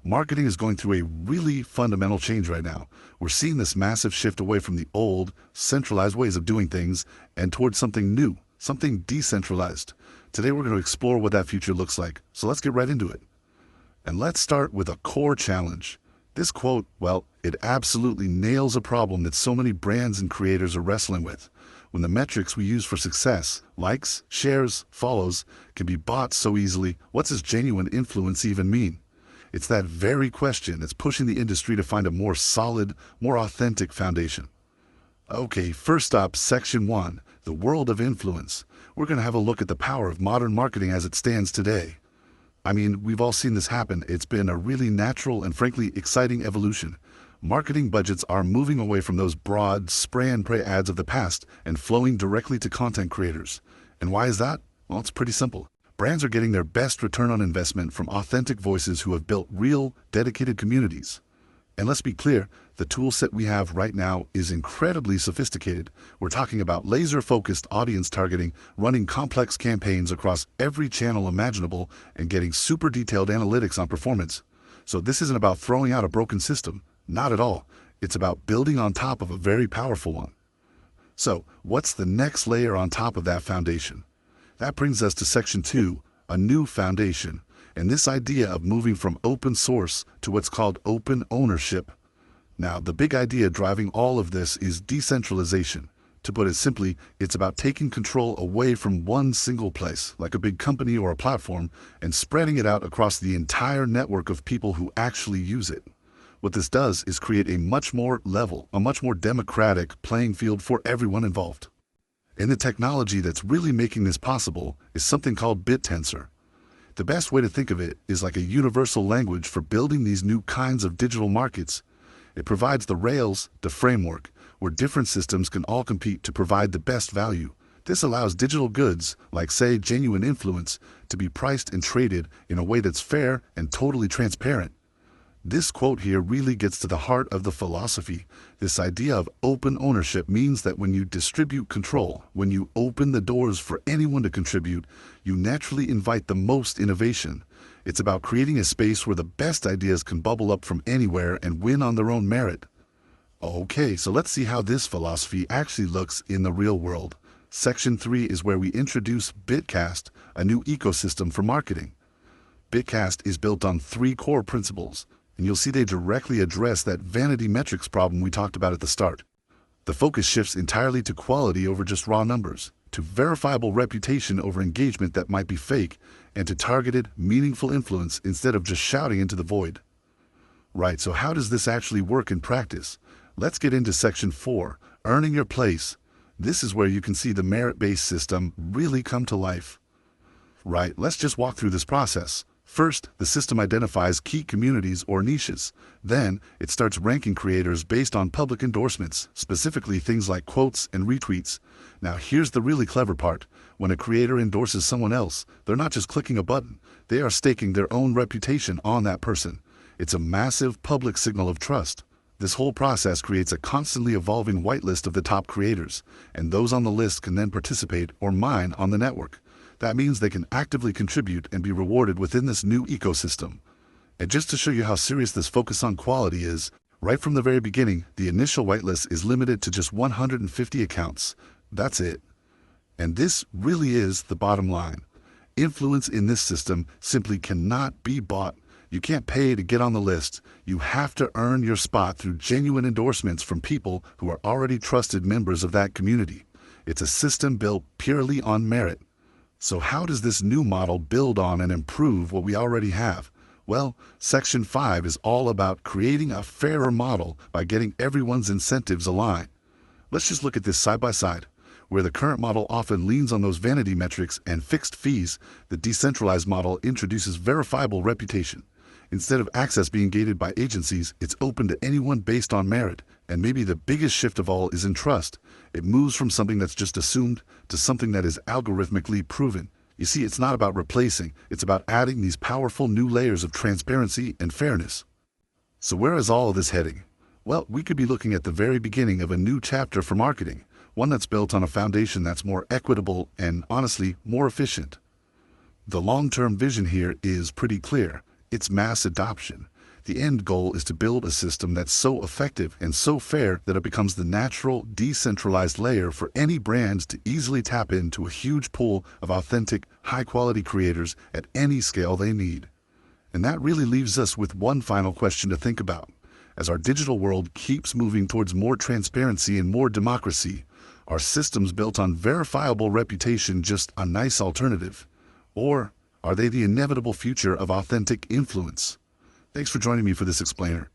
Marketing is going through a really fundamental change right now. We're seeing this massive shift away from the old, centralized ways of doing things and towards something new, something decentralized. Today we're going to explore what that future looks like, so let's get right into it. And let's start with a core challenge. This quote, well, it absolutely nails a problem that so many brands and creators are wrestling with. When the metrics we use for success, likes, shares, follows, can be bought so easily, what does genuine influence even mean? It's that very question that's pushing the industry to find a more solid, more authentic foundation. Okay, first up, Section 1, the world of influence. We're going to have a look at the power of modern marketing as it stands today. I mean, we've all seen this happen. It's been a really natural and frankly exciting evolution. Marketing budgets are moving away from those broad, spray and pray ads of the past and flowing directly to content creators. And why is that? Well, it's pretty simple. Brands are getting their best return on investment from authentic voices who have built real, dedicated communities. And let's be clear, the tool set we have right now is incredibly sophisticated. We're talking about laser-focused audience targeting, running complex campaigns across every channel imaginable, and getting super detailed analytics on performance. So this isn't about throwing out a broken system. Not at all. It's about building on top of a very powerful one. So, what's the next layer on top of that foundation? That brings us to Section 2, a new foundation, and this idea of moving from open source to what's called open ownership. Now, the big idea driving all of this is decentralization. To put it simply, it's about taking control away from one single place, like a big company or a platform, and spreading it out across the entire network of people who actually use it. What this does is create a much more level, a much more democratic playing field for everyone involved. And the technology that's really making this possible is something called BitTensor. The best way to think of it is like a universal language for building these new kinds of digital markets. It provides the rails, the framework, where different systems can all compete to provide the best value. This allows digital goods, like say genuine influence, to be priced and traded in a way that's fair and totally transparent. This quote here really gets to the heart of the philosophy. This idea of open ownership means that when you distribute control, when you open the doors for anyone to contribute, you naturally invite the most innovation. It's about creating a space where the best ideas can bubble up from anywhere and win on their own merit. Okay, so let's see how this philosophy actually looks in the real world. Section 3 is where we introduce Bitcast, a new ecosystem for marketing. Bitcast is built on 3 core principles, and you'll see they directly address that vanity metrics problem we talked about at the start. The focus shifts entirely to quality over just raw numbers, to verifiable reputation over engagement that might be fake, and to targeted, meaningful influence instead of just shouting into the void. Right, so how does this actually work in practice? Let's get into Section 4, Earning Your Place. This is where you can see the merit-based system really come to life. Right, let's just walk through this process. First, the system identifies key communities or niches. Then, it starts ranking creators based on public endorsements, specifically things like quotes and retweets. Now, here's the really clever part. When a creator endorses someone else, they're not just clicking a button. They are staking their own reputation on that person. It's a massive public signal of trust. This whole process creates a constantly evolving whitelist of the top creators, and those on the list can then participate or mine on the network. That means they can actively contribute and be rewarded within this new ecosystem. And just to show you how serious this focus on quality is, right from the very beginning, the initial whitelist is limited to just 150 accounts. That's it. And this really is the bottom line. Influence in this system simply cannot be bought. You can't pay to get on the list. You have to earn your spot through genuine endorsements from people who are already trusted members of that community. It's a system built purely on merit. So how does this new model build on and improve what we already have? Well, Section 5 is all about creating a fairer model by getting everyone's incentives aligned. Let's just look at this side by side. Where the current model often leans on those vanity metrics and fixed fees, the decentralized model introduces verifiable reputation. Instead of access being gated by agencies, it's open to anyone based on merit. And maybe the biggest shift of all is in trust. It moves from something that's just assumed to something that is algorithmically proven. You see, it's not about replacing, it's about adding these powerful new layers of transparency and fairness. So where is all of this heading? Well, we could be looking at the very beginning of a new chapter for marketing, one that's built on a foundation that's more equitable and, honestly, more efficient. The long-term vision here is pretty clear. It's mass adoption. The end goal is to build a system that's so effective and so fair that it becomes the natural, decentralized layer for any brands to easily tap into a huge pool of authentic, high-quality creators at any scale they need. And that really leaves us with one final question to think about. As our digital world keeps moving towards more transparency and more democracy, are systems built on verifiable reputation just a nice alternative? Or are they the inevitable future of authentic influence? Thanks for joining me for this explainer.